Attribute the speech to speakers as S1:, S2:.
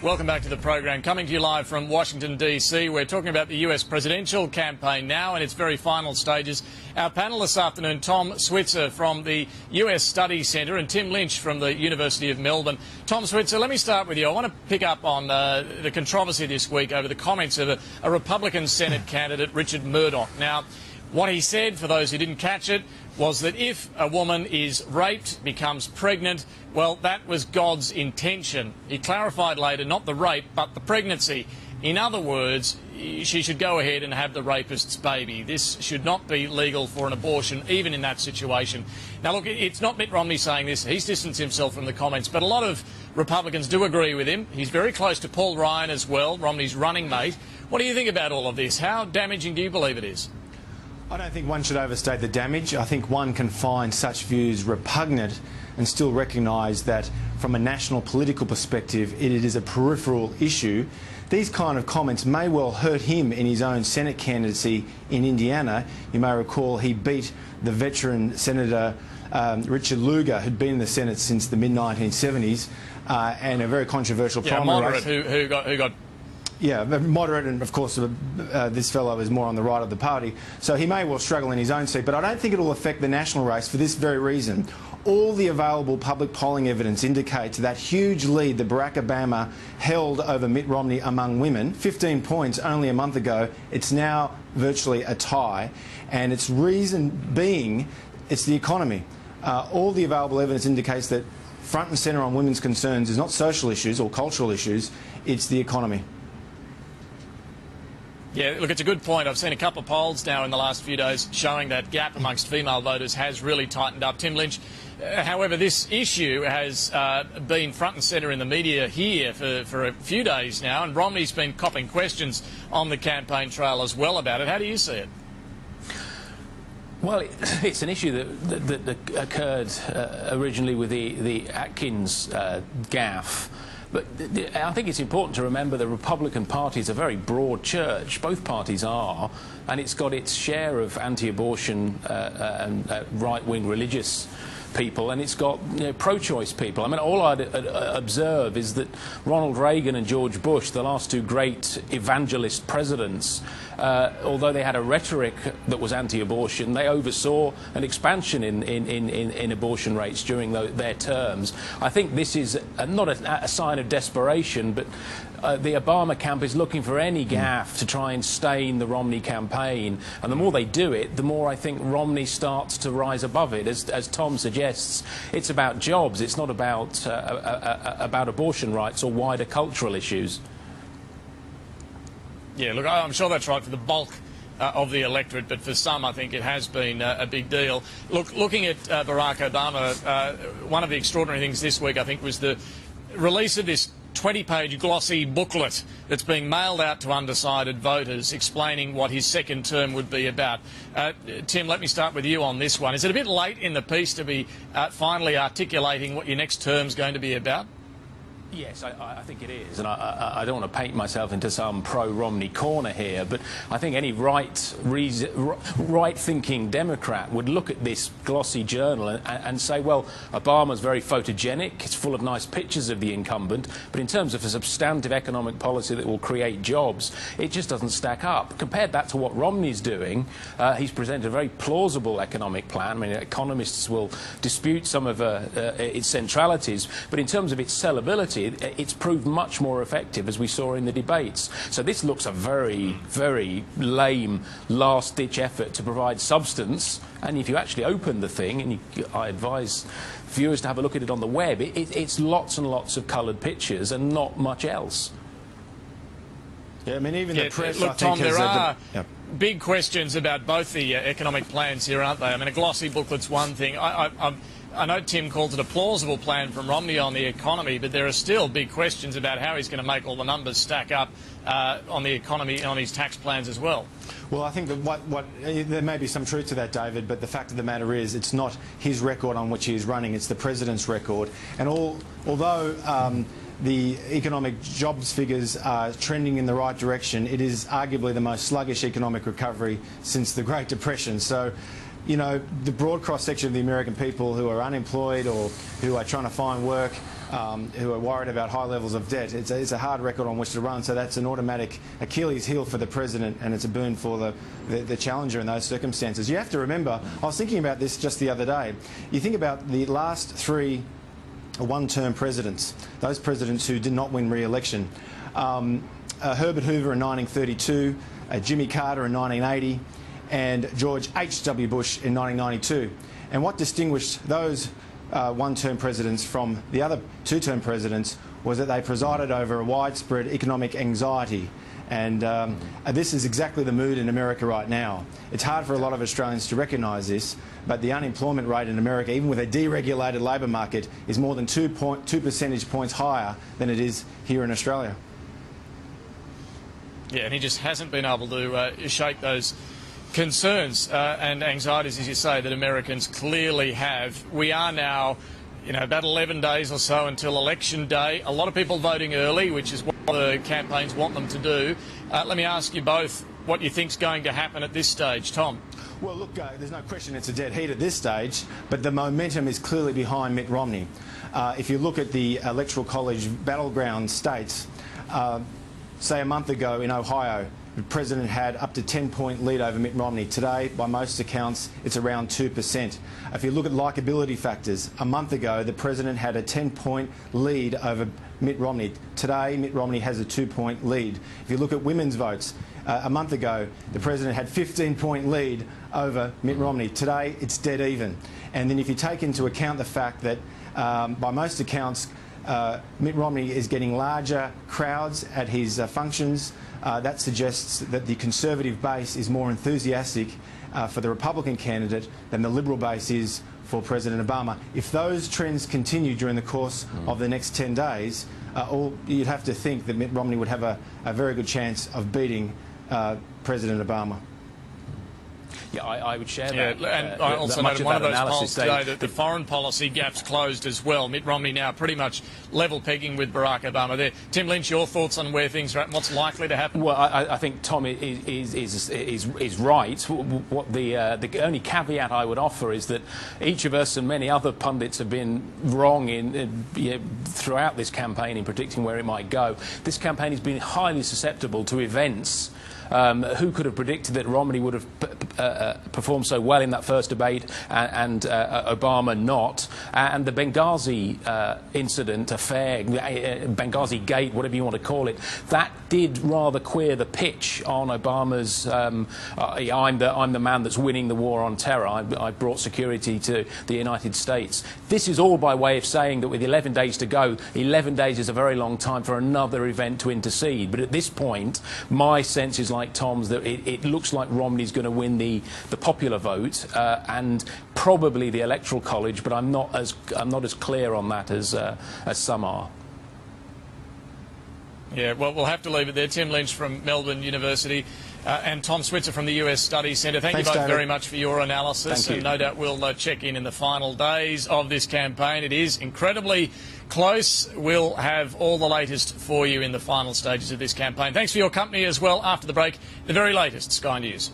S1: Welcome back to the program. Coming to you live from Washington, D.C. We're talking about the US presidential campaign now in its very final stages. Our panel this afternoon, Tom Switzer from the US Study Centre and Tim Lynch from the University of Melbourne. Tom Switzer, let me start with you. I want to pick up on the controversy this week over the comments of a Republican Senate candidate, Richard Mourdock. Now, what he said, for those who didn't catch it, was that if a woman is raped, becomes pregnant, well, that was God's intention. He clarified later, not the rape, but the pregnancy. In other words, she should go ahead and have the rapist's baby. This should not be legal for an abortion, even in that situation. Now, look, it's not Mitt Romney saying this. He's distanced himself from the comments, but a lot of Republicans do agree with him. He's very close to Paul Ryan as well, Romney's running mate. What do you think about all of this? How damaging do you believe it is?
S2: I don't think one should overstate the damage. I think one can find such views repugnant and still recognise that from a national political perspective it is a peripheral issue. These kind of comments may well hurt him in his own Senate candidacy in Indiana. You may recall he beat the veteran Senator Richard Lugar, who'd been in the Senate since the mid-1970s, and a very controversial primary race.
S1: Who got
S2: Yeah, moderate, and of course this fellow is more on the right of the party, so he may well struggle in his own seat, but I don't think it will affect the national race for this very reason. All the available public polling evidence indicates that huge lead that Barack Obama held over Mitt Romney among women, 15 points only a month ago, it's now virtually a tie, and its reason being it's the economy. All the available evidence indicates that front and centre on women's concerns is not social issues or cultural issues, it's the economy.
S1: Yeah, look, it's a good point. I've seen a couple of polls now in the last few days showing that gap amongst female voters has really tightened up. Tim Lynch, however, this issue has been front and centre in the media here for a few days now, and Romney's been copping questions on the campaign trail as well about it. How do you see it?
S3: Well, it's an issue that occurred originally with the Atkins gaffe. But I think it's important to remember the Republican Party is a very broad church. Both parties are, and it's got its share of anti-abortion and right-wing religious people, and it's got pro-choice people. I mean, all I'd observe is that Ronald Reagan and George Bush, the last two great evangelist presidents, although they had a rhetoric that was anti-abortion, they oversaw an expansion in abortion rates during their terms. I think this is not a sign of desperation, but the Obama camp is looking for any gaffe to try and stain the Romney campaign, and the more they do it, the more I think Romney starts to rise above it. As Tom suggests, it's about jobs, it's not about abortion rights or wider cultural issues.
S1: Yeah, look, I'm sure that's right for the bulk of the electorate, but for some I think it has been a big deal. Look, looking at Barack Obama, one of the extraordinary things this week I think was the release of this 20-page glossy booklet that's being mailed out to undecided voters explaining what his second term would be about. Tim, let me start with you on this one. Is it a bit late in the piece to be finally articulating what your next term's going to be about?
S3: Yes, I think it is, and I don't want to paint myself into some pro-Romney corner here, but I think any right-thinking Democrat would look at this glossy journal and say, well, Obama's very photogenic, it's full of nice pictures of the incumbent, but in terms of a substantive economic policy that will create jobs, it just doesn't stack up. Compared that to what Romney's doing, he's presented a very plausible economic plan. I mean, economists will dispute some of its centralities, but in terms of its sellability, it's proved much more effective, as we saw in the debates. So this looks a very, very lame last-ditch effort to provide substance. And if you actually open the thing, and I advise viewers to have a look at it on the web, it's lots and lots of coloured pictures and not much else.
S2: Yeah, I mean, even the press,
S1: look,
S2: I think,
S1: Tom, there are big questions about both the economic plans here, aren't they? I mean, a glossy booklet's one thing. I know Tim calls it a plausible plan from Romney on the economy, but there are still big questions about how he's going to make all the numbers stack up on the economy and on his tax plans as well.
S2: Well, I think that there may be some truth to that, David, but the fact of the matter is it's not his record on which he is running, it's the President's record. And although the economic jobs figures are trending in the right direction, it is arguably the most sluggish economic recovery since the Great Depression. So you know, the broad cross-section of the American people who are unemployed or who are trying to find work, who are worried about high levels of debt. It's a hard record on which to run, so that's an automatic Achilles heel for the president, and it's a boon for the challenger in those circumstances. You have to remember, I was thinking about this just the other day, you think about the last 3 one-term presidents, those presidents who did not win re-election. Herbert Hoover in 1932, Jimmy Carter in 1980, and George H.W. Bush in 1992. And what distinguished those one-term presidents from the other 2-term presidents was that they presided over a widespread economic anxiety. And this is exactly the mood in America right now. It's hard for a lot of Australians to recognise this, but the unemployment rate in America, even with a deregulated labour market, is more than 2 percentage points higher than it is here in Australia.
S1: Yeah, and he just hasn't been able to shake those concerns and anxieties, as you say, that Americans clearly have. We are now, you know, about 11 days or so until election day. A lot of people voting early, which is what the campaigns want them to do. Let me ask you both what you think's going to happen at this stage. Tom?
S2: Well, look, there's no question it's a dead heat at this stage, but the momentum is clearly behind Mitt Romney. If you look at the Electoral College battleground states, say a month ago in Ohio, the president had up to 10-point lead over Mitt Romney. Today, by most accounts, it's around 2%. If you look at likability factors, a month ago, the president had a 10-point lead over Mitt Romney. Today, Mitt Romney has a 2-point lead. If you look at women's votes, a month ago, the president had 15-point lead over Mitt Romney. Today, it's dead even. And then if you take into account the fact that, by most accounts, Mitt Romney is getting larger crowds at his functions, that suggests that the Conservative base is more enthusiastic for the Republican candidate than the Liberal base is for President Obama. If those trends continue during the course of the next 10 days, you'd have to think that Mitt Romney would have a very good chance of beating President Obama.
S3: Yeah, I would share that.
S1: Yeah, and I also noted one of those polls today that the foreign policy gap's closed as well. Mitt Romney now pretty much level pegging with Barack Obama there. Tim Lynch, your thoughts on where things are at and what's likely to happen?
S3: Well, I think Tom is right. What the only caveat I would offer is that each of us and many other pundits have been wrong throughout this campaign in predicting where it might go. This campaign has been highly susceptible to events. Who could have predicted that Romney would have performed so well in that first debate and Obama not? And the Benghazi incident, affair, Benghazi Gate, whatever you want to call it, that did rather queer the pitch on Obama's I'm the man that's winning the war on terror. I brought security to the United States. This is all by way of saying that with 11 days to go, 11 days is a very long time for another event to intercede. But at this point, my sense is like Tom's, that it looks like Romney's going to win the popular vote and probably the Electoral College, but I'm not as clear on that as some are.
S1: Yeah, well, we'll have to leave it there. Tim Lynch from Melbourne University and Tom Switzer from the US Studies Centre. Thanks, you both David. Very much for your analysis.
S3: Thank you.
S1: And no doubt we'll check in the final days of this campaign. It is incredibly close. We'll have all the latest for you in the final stages of this campaign. Thanks for your company as well. After the break, the very latest Sky News.